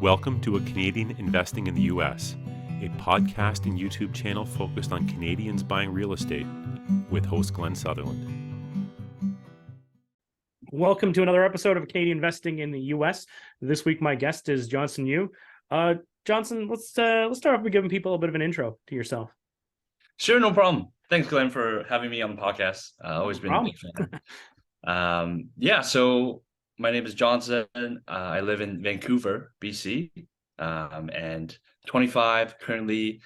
Welcome to A Canadian Investing in the US, a podcast and YouTube channel focused on Canadians buying real estate with host Glenn Sutherland. Welcome to another episode of Canadian Investing in the US. This week, my guest is Johnson Yu. Johnson, let's start off by giving people a bit of an intro to yourself. Sure, no problem. Thanks, Glenn, for having me on the podcast. Always been a big fan. So my name is Johnson. I live in Vancouver, BC, and 25. Currently,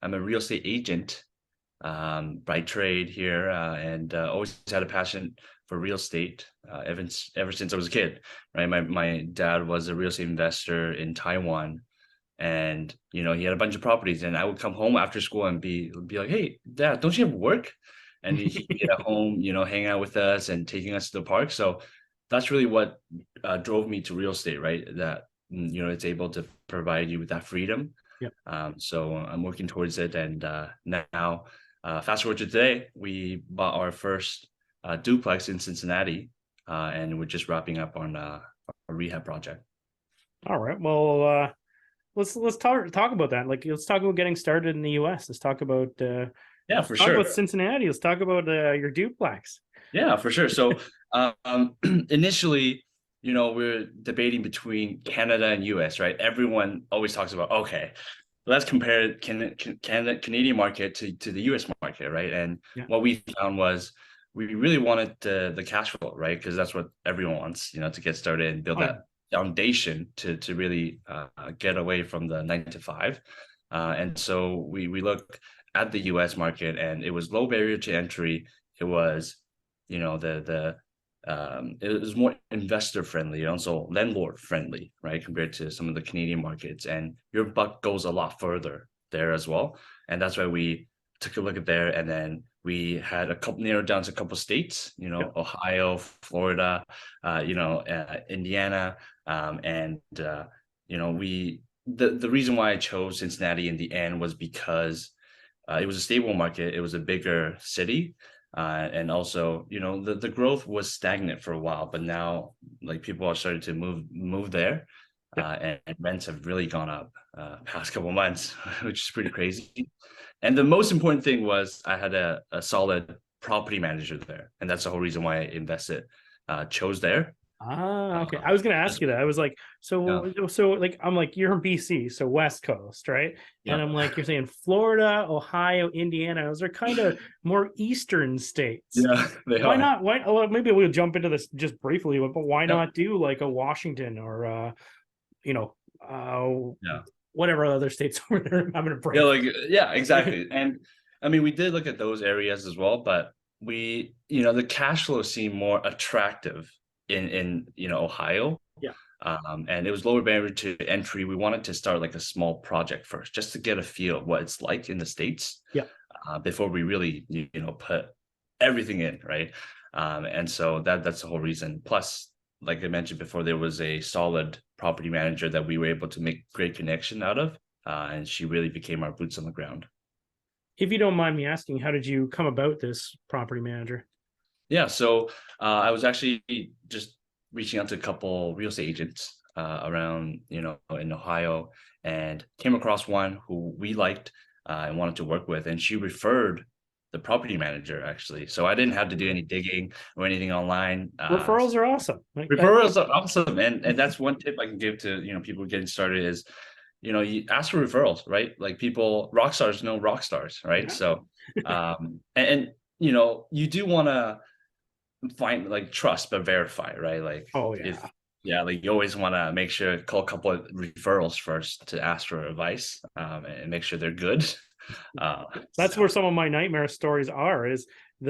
I'm a real estate agent by trade here, and always had a passion for real estate ever since I was a kid. Right, my dad was a real estate investor in Taiwan, and he had a bunch of properties. And I would come home after school and be like, "Hey, Dad, don't you have work?" And he'd get at home, hang out with us and taking us to the park. So that's really what drove me to real estate, right? That, it's able to provide you with that freedom. Yep. So I'm working towards it. And now, fast forward to today, we bought our first duplex in Cincinnati, and we're just wrapping up on a rehab project. All right. Well, let's talk about that. Let's talk about getting started in the US. Let's talk about for sure. Talk about Cincinnati. Let's talk about your duplex. Yeah, for sure. So initially, we're debating between Canada and US, right? Everyone always talks about, okay, let's compare Canadian market to the US market, right? And what we found was we really wanted the cash flow, right? Because that's what everyone wants, to get started and build that foundation to really get away from the 9 to 5. And so we look at the US market, and it was low barrier to entry. It was, it was more investor friendly, also landlord friendly, right, compared to some of the Canadian markets. And your buck goes a lot further there as well. And that's why we took a look at there, and then we had narrowed down to a couple states, Ohio, Florida, Indiana, and the reason why I chose Cincinnati in the end was because it was a stable market. It was a bigger city. And also, the growth was stagnant for a while, but now people are starting to move there, and rents have really gone up past couple of months, which is pretty crazy. And the most important thing was I had a solid property manager there, and that's the whole reason why I chose there. Okay. I was going to ask you that. I was like, I'm like, you're in BC, so West Coast, right? Yeah. And I'm like, you're saying Florida, Ohio, Indiana. Those are kind of more Eastern states. Yeah, they why are. Not? Why? Well, maybe we'll jump into this just briefly, but why not do like a Washington or, whatever other states over there? I'm going to break. Yeah, exactly. And I mean, we did look at those areas as well, but we, the cash flow seemed more attractive in Ohio. And it was lower barrier to entry. We wanted to start like a small project first, just to get a feel of what it's like in the States. Before we really put everything in, right? And so that's the whole reason. Plus, like I mentioned before, there was a solid property manager that we were able to make great connection out of, and she really became our boots on the ground. If you don't mind me asking, how did you come about this property manager? Yeah, so I was actually just reaching out to a couple real estate agents around, in Ohio, and came across one who we liked and wanted to work with, and she referred the property manager, actually. So I didn't have to do any digging or anything online. Referrals are awesome. Referrals are awesome, and that's one tip I can give to people getting started is, you ask for referrals, right? Like people, rock stars know rock stars, right? Yeah. So, and you do want to find trust but verify, right? You always want to make sure, call a couple of referrals first to ask for advice, and make sure they're good. That's where some of my nightmare stories are, is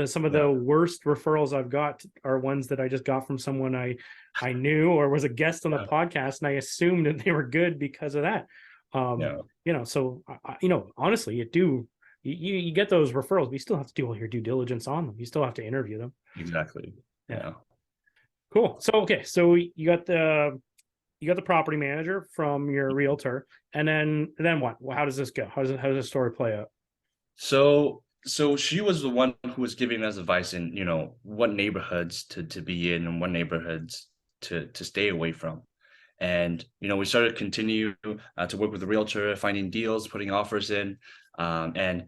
some of the worst referrals I've got are ones that I just got from someone I knew or was a guest on the podcast, and I assumed that they were good because of that. So honestly, you get those referrals, but you still have to do all your due diligence on them. You still have to interview them. Exactly. Yeah. Cool. So you got the property manager from your realtor, and then what? How does this go? How does the story play out? So she was the one who was giving us advice in what neighborhoods to be in and what neighborhoods to stay away from. And, we started to continue to work with the realtor, finding deals, putting offers in. And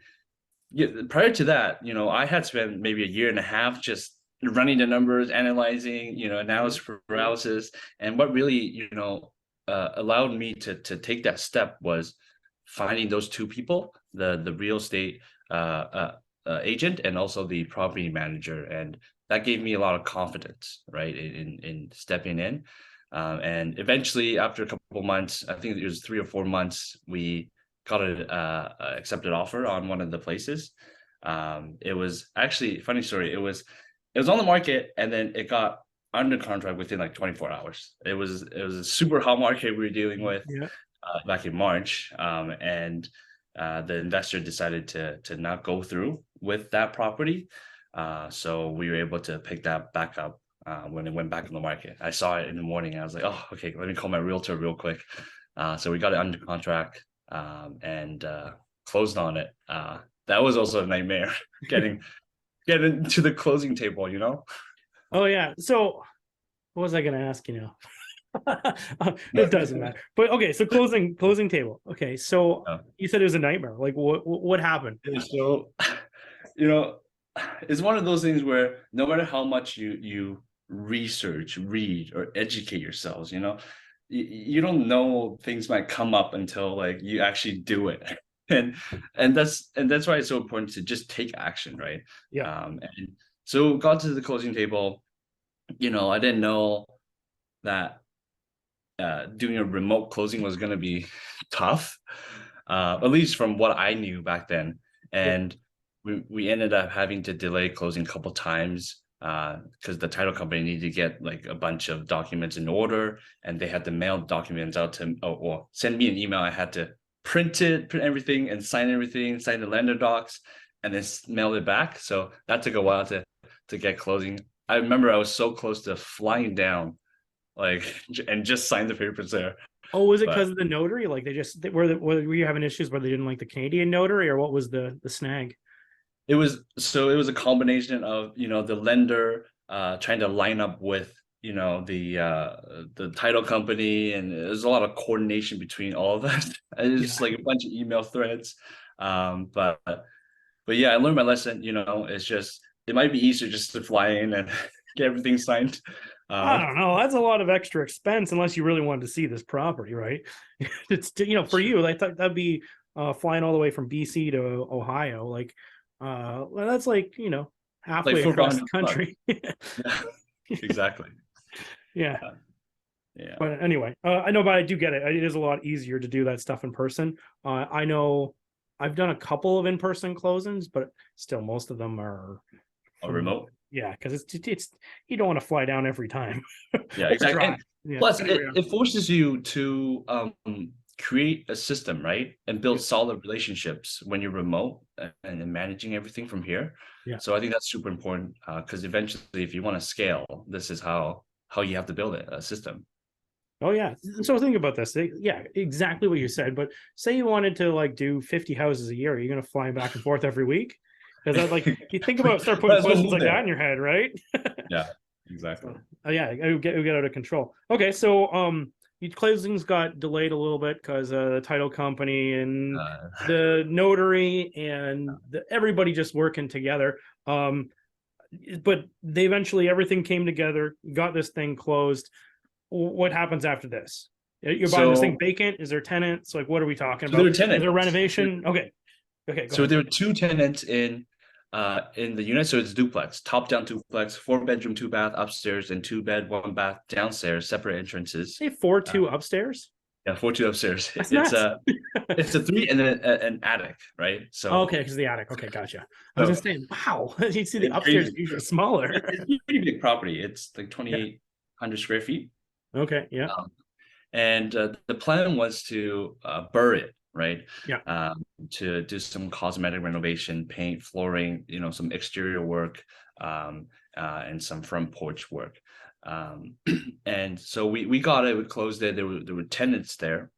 prior to that, I had spent maybe a year and a half just running the numbers, analyzing, analysis paralysis. And what really, allowed me to take that step was finding those two people, the real estate agent and also the property manager. And that gave me a lot of confidence, right, in stepping in. And eventually, after a couple of months, I think it was 3 or 4 months, we got an accepted offer on one of the places. It was actually, funny story, it was on the market, and then it got under contract within like 24 hours. It was a super hot market we were dealing with back in March, and the investor decided to not go through with that property. So we were able to pick that back up when it went back on the market. I saw it in the morning, and I was like, oh, okay, let me call my realtor real quick. So we got it under contract and closed on it. That was also a nightmare getting to the closing table, Oh yeah. So what was I going to ask you now? It doesn't matter. But okay, so closing table. Okay, so you said it was a nightmare. Like what happened? So, it's one of those things where no matter how much you research, read, or educate yourselves, you don't know things might come up until like you actually do it. And that's why it's so important to just take action, right? Yeah. And so got to the closing table. I didn't know that doing a remote closing was going to be tough, at least from what I knew back then. And we ended up having to delay closing a couple times because the title company needed to get like a bunch of documents in order, and they had to mail documents out to or send me an email. I had to print everything and sign the lender docs, and then mail it back. So that took a while to get closing. I remember I was so close to flying down, and just sign the papers there. Oh, was it because of the notary? Like were you having issues where they didn't like the Canadian notary, or what was the snag? It was a combination of, the lender trying to line up with, the title company, and there's a lot of coordination between all of that. It's just like a bunch of email threads. But yeah, I learned my lesson. It's just, it might be easier just to fly in and get everything signed. I don't know. That's a lot of extra expense unless you really wanted to see this property, right? It's for you, I thought that'd be flying all the way from BC to Ohio. Like well, that's like halfway across the country. Yeah, exactly. Yeah. But anyway, I know, but I do get it. It is a lot easier to do that stuff in person. I know I've done a couple of in-person closings, but still most of them are remote. Yeah, because it's you don't want to fly down every time. Yeah, exactly. Plus, it forces you to create a system, right, and build solid relationships when you're remote and managing everything from here. Yeah. So I think that's super important because eventually, if you want to scale, this is how you have to build a system. Oh yeah. So think about this. Yeah, exactly what you said. But say you wanted to do 50 houses a year, are you going to fly back and forth every week? Because you think about start putting questions like that in your head, right? Yeah, exactly. Yeah, it would get out of control. Okay, so your closings got delayed a little bit because the title company and the notary and everybody just working together. But they eventually everything came together, got this thing closed. What happens after this? You're buying this thing vacant? Is there tenants? Like, what are we talking about? There are tenants. Is there renovation? Okay. So there were 2 tenants in the unit. So it's duplex, top-down duplex, 4-bedroom, 2-bath upstairs, and 2-bed, 1-bath downstairs, separate entrances. Say 4-2 upstairs. Yeah, 4-2 upstairs. That's it's a 3 and then an attic, right? So okay, because the attic. Okay, gotcha. I was just saying, wow, you see the upstairs is usually smaller. It's a pretty big property. It's like 2,800 square feet. Okay, yeah. And the plan was to burr it, right? Yeah. To do some cosmetic renovation, paint, flooring, some exterior work, and some front porch work. And so we got it. We closed it. There were tenants there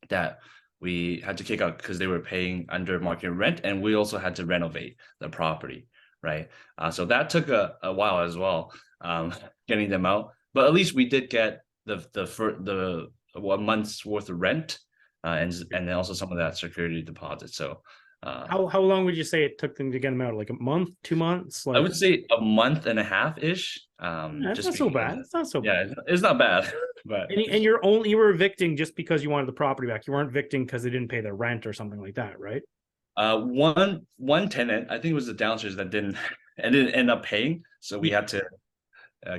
that we had to kick out because they were paying under market rent, and we also had to renovate the property, right? So that took a while as well, getting them out. But at least we did get the 1 month's worth of rent, and then also some of that security deposit. So How long would you say it took them to get them out? Like a month, 2 months? I Like, would say a month and a half ish. that's Just not so because, bad. It's not so yeah, bad. it's not bad, but And you were evicting just because you wanted the property back. You weren't evicting because they didn't pay their rent or something like that, right? one tenant, I think it was the downstairs that didn't and didn't end up paying, so we had to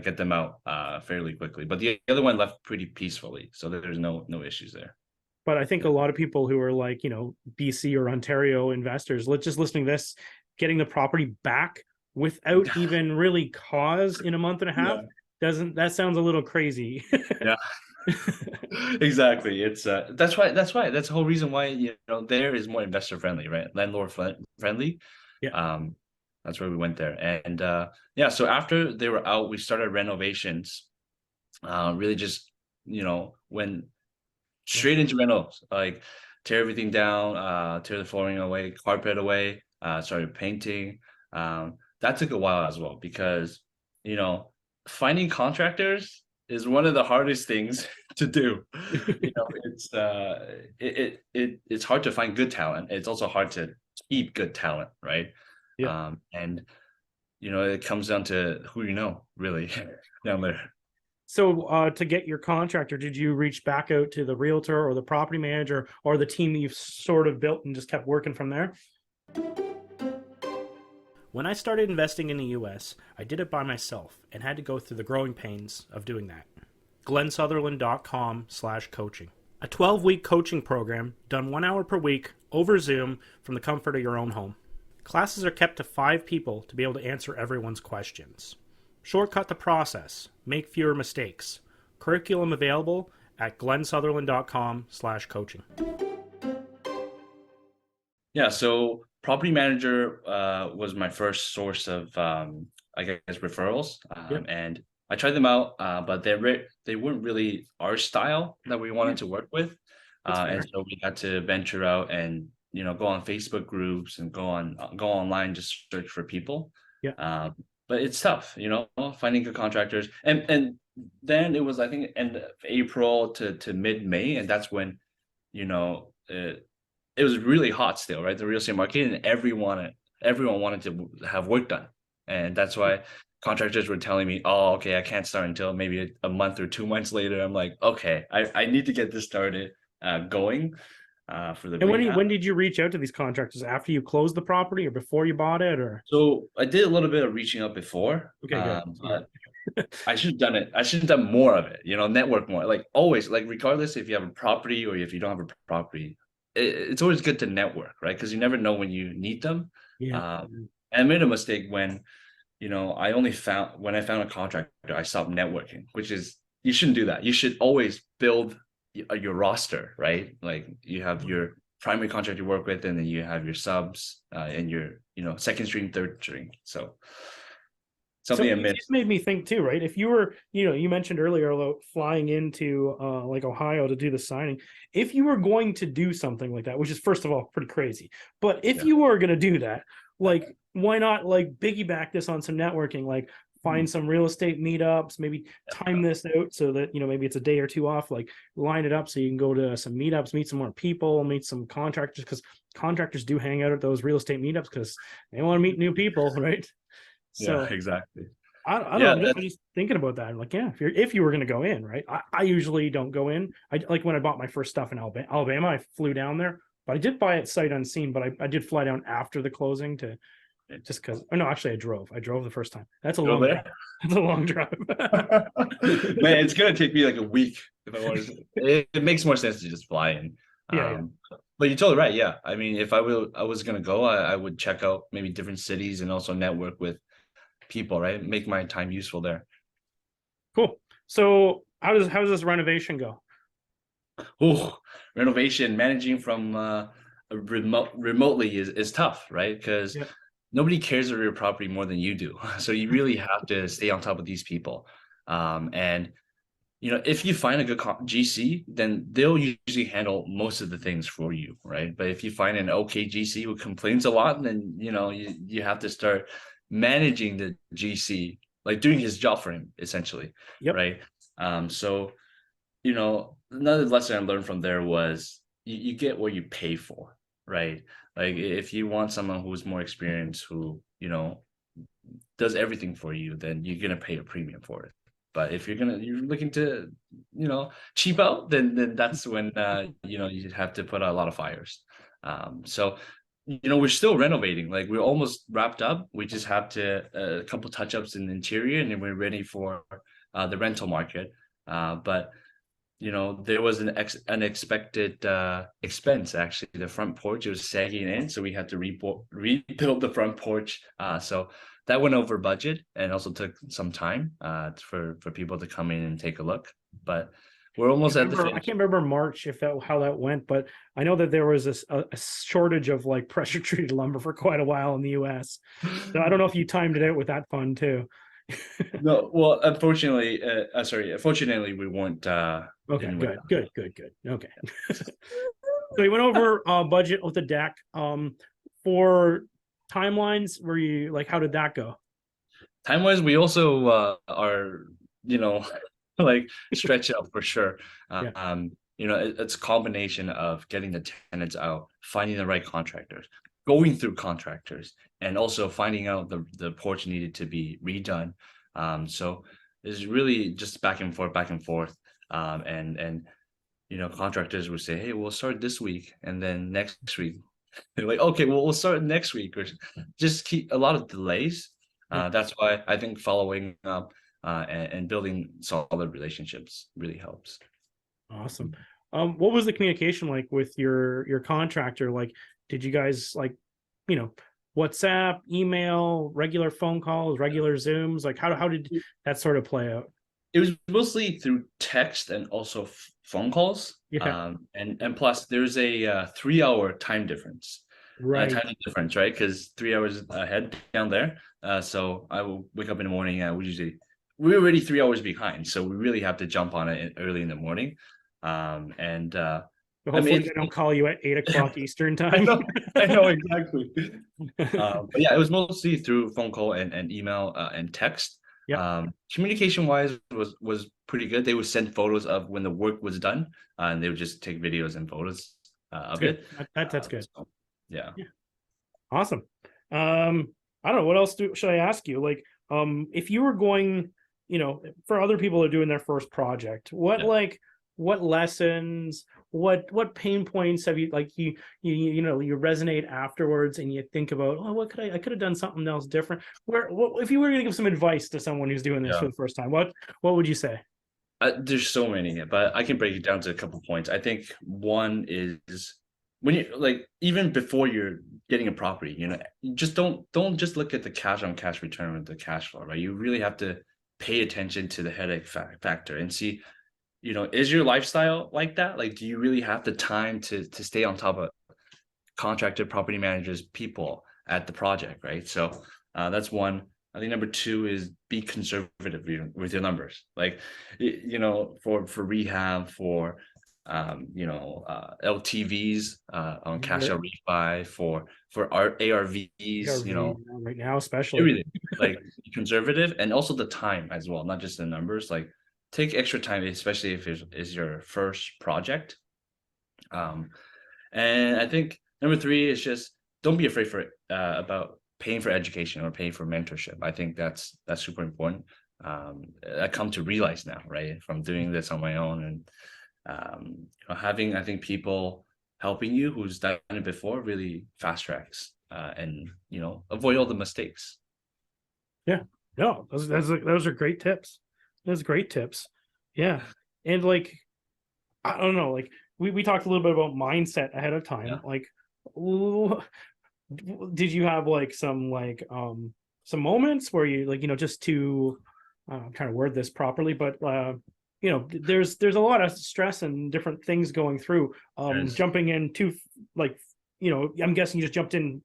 get them out fairly quickly. But the other one left pretty peacefully, so there's no issues there. But I think a lot of people who are like, BC or Ontario investors, let's just listening to this, getting the property back without even really cause in a month and a half, that sounds a little crazy. Yeah. Exactly. It's that's the whole reason why there is more investor friendly, right? Landlord friendly. Yeah. That's why we went there. And yeah, so after they were out, we started renovations. Really just when straight into renos, like tear everything down, tear the flooring away, carpet away, started painting. That took a while as well because finding contractors is one of the hardest things to do. It's hard to find good talent. It's also hard to keep good talent, right? Yeah. And it comes down to who really down there. So to get your contractor, did you reach back out to the realtor or the property manager or the team that you've sort of built and just kept working from there? When I started investing in the US, I did it by myself and had to go through the growing pains of doing that. GlennSutherland.com/coaching. A 12-week coaching program done 1 hour per week over Zoom from the comfort of your own home. Classes are kept to 5 people to be able to answer everyone's questions. Shortcut the process. Make fewer mistakes. Curriculum available at GlennSutherland.com/coaching. Yeah, so property manager was my first source of I guess referrals, and I tried them out, but they weren't really our style that we wanted to work with, and so we had to venture out and go on Facebook groups and go online, just search for people. But it's tough, finding good contractors, and then it was, I think, end of April to mid-May, and that's when it was really hot still, right? The real estate market, and everyone wanted to have work done. And that's why contractors were telling me, oh, okay, I can't start until maybe a month or 2 months later. I'm like, okay, I need to get this started going for the. And when did you reach out to these contractors? After you closed the property or before you bought it? Or so I did a little bit of reaching out before. Okay, good. But I should have done it. I should have done more of it, network more. Like always, like regardless if you have a property or if you don't have a property, it's always good to network, right? Because you never know when you need them. And I made a mistake when, when I found a contractor, I stopped networking, which is, you shouldn't do that. You should always build your roster, right? Like you have your primary contractor you work with, and then you have your subs and your, second string, third string. So something I missed. It made me think too, right? If you were, you mentioned earlier about flying into like Ohio to do the signing. If you were going to do something like that, which is first of all pretty crazy, but if you were going to do that, like why not like piggyback this on some networking, like find some real estate meetups, maybe time this out so that maybe it's a day or two off, like line it up so you can go to some meetups, meet some more people, meet some contractors, because contractors do hang out at those real estate meetups because they want to meet new people, right? So exactly. I don't know. I'm just thinking about that. I'm like, if you were going to go in, right? I usually don't go in. I like when I bought my first stuff in Alabama, I flew down there, but I did buy it sight unseen. But I did fly down after the closing to just because. Oh no, actually, I drove the first time. That's a long drive. That's a long drive. Man, it's gonna take me like a week if I wanted to. It makes more sense to just fly in. But you're totally right. Yeah, I mean, if I was gonna go, I would check out maybe different cities and also network with people, right? Make my time useful there. Cool. So how does this renovation go? Oh, renovation, managing from remotely is tough, right? Because nobody cares about your property more than you do. So you really have to stay on top of these people. And if you find a good GC, then they'll usually handle most of the things for you, right? But if you find an okay GC who complains a lot, then you have to start managing the GC, like doing his job for him, essentially, right? So another lesson I learned from there was you get what you pay for, right? Like if you want someone who's more experienced, who, does everything for you, then you're gonna pay a premium for it. But if you're looking to, cheap out, then that's when you have to put out a lot of fires. So we're still renovating. Like we're almost wrapped up. We just have to a couple touch-ups in the interior, and then we're ready for the rental market. But there was an unexpected expense. Actually, the front porch was sagging in, so we had to rebuild the front porch. So that went over budget and also took some time for people to come in and take a look. But we're almost at the finish. I can't remember March how that went, but I know that there was a shortage of like pressure treated lumber for quite a while in the US. So I don't know if you timed it out with that fund too. No, well, unfortunately, fortunately, we weren't. Okay, good. Okay. So you went over budget with the deck. For timelines, were you like, how did that go? Time-wise, we also are, like stretch out for sure. It's a combination of getting the tenants out, finding the right contractors, going through contractors, and also finding out the porch needed to be redone. So it's really just back and forth. And contractors would say, hey, we'll start this week, and then next week they're like, okay, well, we'll start next week, or just keep a lot of delays. That's why I think following up and building solid relationships really helps. Awesome. What was the communication like with your contractor? Like, did you guys like, WhatsApp, email, regular phone calls, regular Zooms? Like, how did that sort of play out? It was mostly through text and also phone calls. Yeah. And plus there's a 3-hour time difference. Right. Right? Because 3 hours ahead down there. So I will wake up in the morning. We're already 3 hours behind, so we really have to jump on it early in the morning. Hopefully they don't call you at 8 o'clock Eastern time. I know exactly. But yeah, it was mostly through phone call and email and text. Yeah. Communication wise was pretty good. They would send photos of when the work was done, and they would just take videos and photos of it. That's good. So, yeah. Awesome. I don't know, what else should I ask you? Like, if you were going, for other people who are doing their first project, what lessons, what pain points have you, like, you resonate afterwards and you think about, oh, I could have done something else different. If you were going to give some advice to someone who's doing this for the first time, what would you say? There's so many, but I can break it down to a couple points. I think one is when you like, even before you're getting a property, you just don't just look at the cash on cash return with the cash flow, right? You really have to pay attention to the headache factor and see, is your lifestyle like that? Like, do you really have the time to stay on top of contractor, property managers, people at the project, right? So that's one. I think number two is be conservative with your numbers. Like, for rehab, for LTVs on cash out refi, for our ARVs, right now, especially everything. Like, be conservative, and also the time as well, not just the numbers. Like, take extra time, especially if it is your first project. And I think number three is just don't be afraid about paying for education or paying for mentorship. I think that's super important. I come to realize now, right, from doing this on my own, and having, I think, people helping you who's done it before really fast tracks and avoid all the mistakes. Yeah, no, those are great tips. Those great tips. Yeah. And like, I don't know, like we talked a little bit about mindset ahead of time. Like, did you have like some moments where you just to I'm trying to word this properly, but there's a lot of stress and different things going through. Jumping into I'm guessing you just jumped in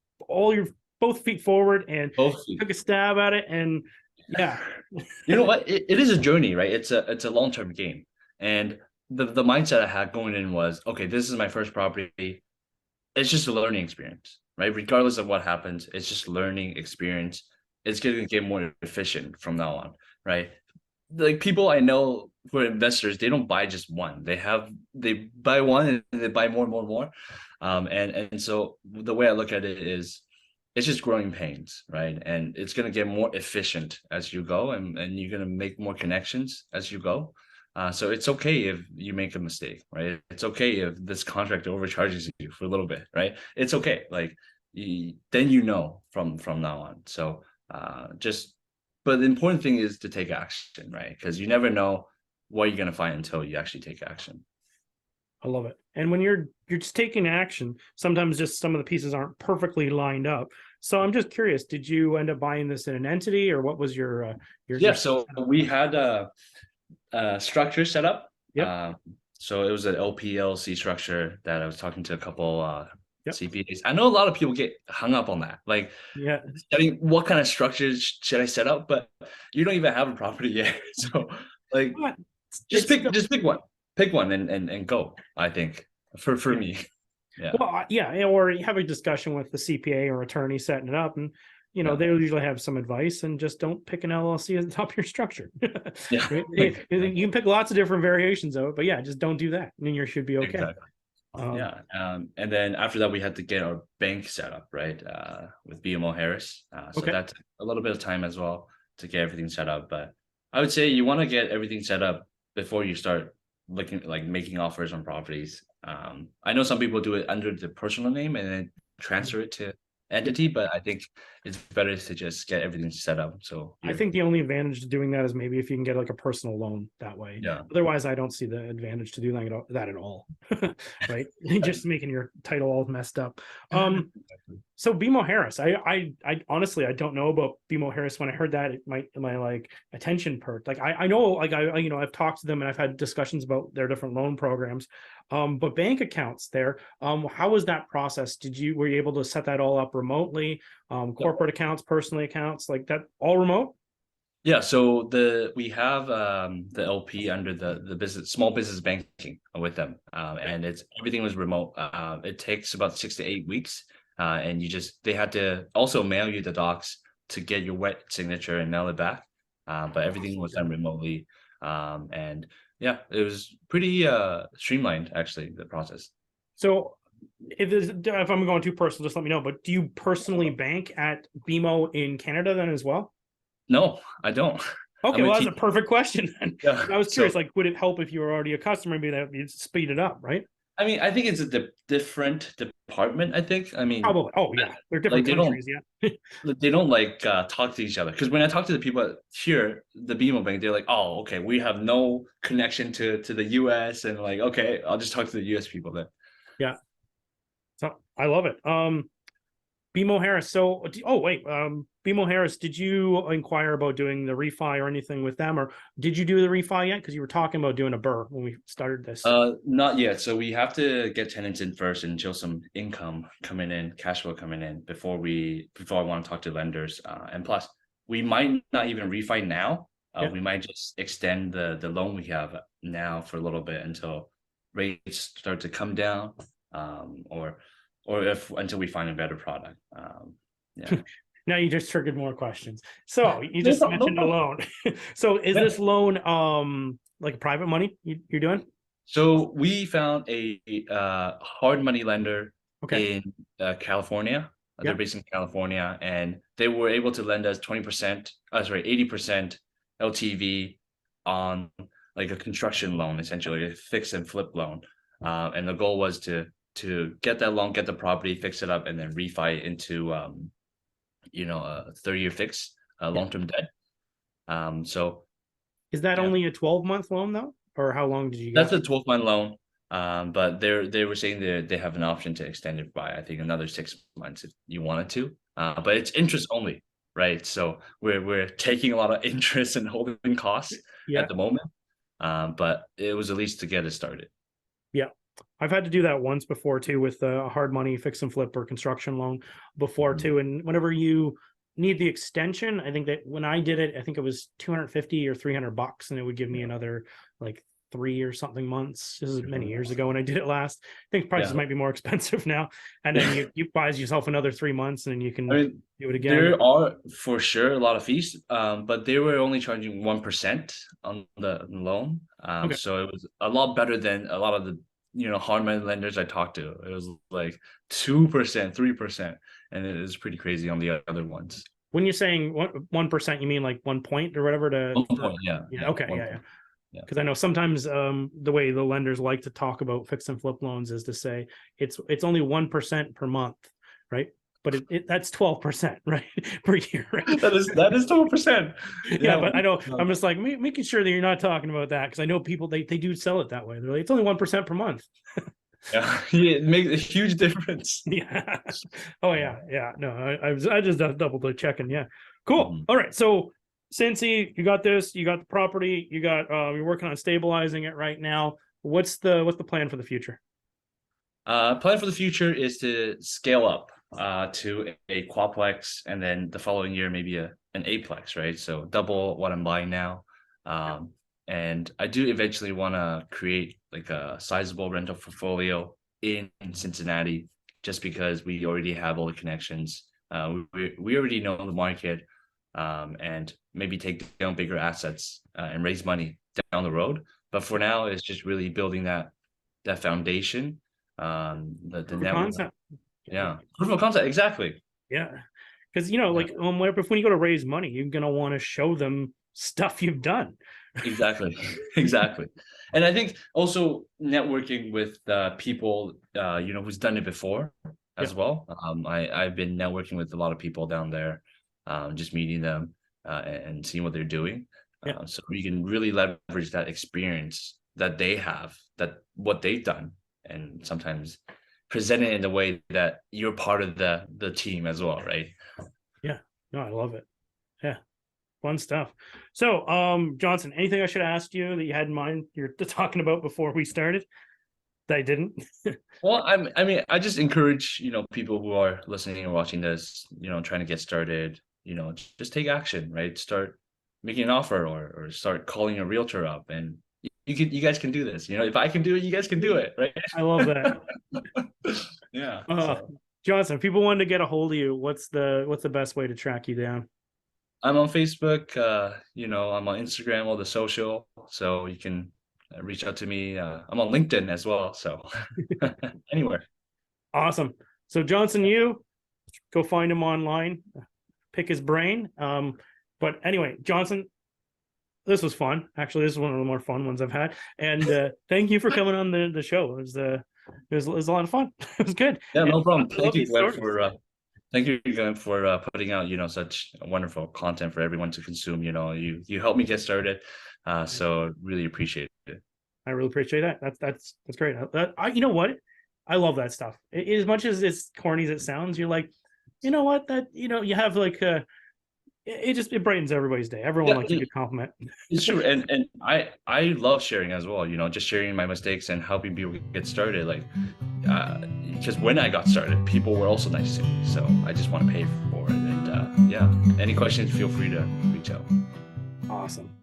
both feet forward and took a stab at it, and yeah. You know what? It is a journey, right? It's a long-term game. And the mindset I had going in was, okay, this is my first property. It's just a learning experience, right? Regardless of what happens, it's just learning experience. It's going to get more efficient from now on, right? like people I know who are investors, they don't buy just one. They buy one and they buy more and more and more. And so the way I look at it is it's just growing pains, right? And it's gonna get more efficient as you go, and you're gonna make more connections as you go. So it's okay if you make a mistake, right? It's okay if this contractor overcharges you for a little bit, right? It's okay. Like then you know from now on. So just but the important thing is to take action, right? Because you never know what you're gonna find until you actually take action. I love it. And when you're just taking action, sometimes just some of the pieces aren't perfectly lined up. So I'm just curious, did you end up buying this in an entity, or what was your Yeah, so we had a structure set up. Yep. So it was an LPLC structure that I was talking to a couple Yep. CPAs. I know a lot of people get hung up on that. Like, yeah, setting what kind of structures should I set up? But you don't even have a property yet. So like But just it's pick one. Pick one and go, I think, for Yeah. me. Yeah. Well, yeah, or you have a discussion with the CPA or attorney setting it up, and you know Yeah. they'll usually have some advice, and just don't pick an LLC at the top of your structure. Yeah. Right? You can pick lots of different variations of it, but yeah, just don't do that, and you should be okay. Exactly. Yeah. And then after that, we had to get our bank set up, right? With BMO Harris. So Okay. that took a little bit of time as well to get everything set up. But I would say you want to get everything set up before you start looking like making offers on properties. I know some people do it under the personal name and then transfer it to entity, but I think it's better to just get everything set up. So I think the only advantage to doing that is maybe if you can get like a personal loan that way. Yeah. Otherwise, I don't see the advantage to doing that at all. Right? Just making your title all messed up. So BMO Harris, I honestly I don't know about BMO Harris. When I heard that, my like attention perked. Like I know, like I you know I've talked to them and I've had discussions about their different loan programs. But bank accounts there, how was that process? Were you able to set that all up remotely? Corporate accounts, personal accounts, like that, all remote? Yeah, so we have the LP under the small business banking with them, and everything was remote. It takes about 6 to 8 weeks, and they had to also mail you the docs to get your wet signature and mail it back. But everything was done remotely, and yeah, it was pretty streamlined actually, the process. So if I'm going too personal, just let me know. But do you personally bank at BMO in Canada then as well? No, I don't. Okay, well, that's a perfect question. Yeah, I was curious, like, would it help if you were already a customer? Maybe that you'd speed it up, right? I mean, I think it's a different department. I think. I mean, Probably. Oh yeah, they're different countries. Yeah. They don't like talk to each other, because when I talk to the people here, the BMO Bank, they're like, "Oh, okay, we have no connection to the US," and like, okay, I'll just talk to the US people then. Yeah. So I love it. BMO Harris. So, BMO Harris, did you inquire about doing the refi or anything with them, or did you do the refi yet? Because you were talking about doing a BRRRR when we started this. Not yet. So we have to get tenants in first and show some income coming in, cash flow coming in before I want to talk to lenders. And plus, we might not even refi now. We might just extend the loan we have now for a little bit until rates start to come down, or until we find a better product. Yeah. Now you just triggered more questions. So you just mentioned a loan. So is this loan like private money you're doing? So we found a hard money lender Okay. in California. They're based in California, and they were able to lend us 80% LTV on like a construction loan, essentially a fix and flip loan. And the goal was to get that loan, get the property, fix it up, and then refi into a 30-year fix, long-term debt. So is that only a 12-month loan though, or how long did you get? That's a 12-month loan. But they were saying they have an option to extend it by, I think, another 6 months if you wanted to. But it's interest only, right? So we're taking a lot of interest and holding costs at the moment. But it was at least to get it started. Yeah. I've had to do that once before too, with a hard money fix and flip or construction loan before too. And whenever you need the extension, I think that when I did it, I think it was $250 or $300, and it would give me another like 3 or something months. This is many years ago when I did it last. I think prices might be more expensive now. And then you buys yourself another 3 months and then you can do it again. There are for sure a lot of fees, but they were only charging 1% on the loan. So it was a lot better than a lot of the hard money lenders I talked to. It was like 2%, 3%, and it is pretty crazy on the other ones. When you're saying 1%, you mean like 1 point or whatever? 1 point, yeah. Okay, yeah. Because I know sometimes the way the lenders like to talk about fix and flip loans is to say it's only 1% per month, right? But that's 12%, right, per year. Right? That is 12%. Yeah, but I know I'm just like making sure that you're not talking about that, because I know people they do sell it that way. They're like, it's only 1% per month. Yeah, it makes a huge difference. Yeah. Oh yeah. No, I just double checking. Yeah. Cool. All right. So Cincy, you got this. You got the property. You got. You're working on stabilizing it right now. What's the plan for the future? Plan for the future is to scale up to a quadplex, and then the following year maybe an eightplex, right? So double what I'm buying now. And I do eventually want to create like a sizable rental portfolio in Cincinnati, just because we already have all the connections. We already know the market, and maybe take down bigger assets and raise money down the road. But for now, it's just really building that foundation. The network concept. Yeah, proof of concept, exactly. Yeah, because like if when you go to raise money, you're gonna want to show them stuff you've done. Exactly. And I think also networking with people who's done it before as well. I've been networking with a lot of people down there, just meeting them and seeing what they're doing. So you can really leverage that experience that they have, that what they've done, and sometimes present it in a way that you're part of the team as well, right? Yeah. No, I love it. Yeah. Fun stuff. So, Johnson, anything I should have asked you that you had in mind you're talking about before we started that I didn't? Well, I just encourage, people who are listening or watching this, trying to get started, just take action, right? Start making an offer or start calling a realtor up, and you guys can do this. If I can do it, you guys can do it, right? I love that. Yeah. Johnson, if people wanted to get a hold of you, what's the best way to track you down? I'm on Facebook, I'm on Instagram, all the social, so you can reach out to me. I'm on LinkedIn as well, so anywhere. Awesome. So Johnson, you go find him online, pick his brain. But anyway, Johnson, this was fun. Actually, this is one of the more fun ones I've had. And thank you for coming on the show. It was a lot of fun. It was good. Yeah, no problem. Thank you, Glenn, for putting out, such wonderful content for everyone to consume. You helped me get started. So really appreciate it. I really appreciate that. That's great. You know what? I love that stuff. As much as it's corny as it sounds, you're like, you know what? That, you have like it brightens everybody's day. Everyone likes a good compliment. It's true. And I love sharing as well, just sharing my mistakes and helping people get started. Like, because when I got started, people were also nice to me. So I just want to pay for it. And any questions, feel free to reach out. Awesome.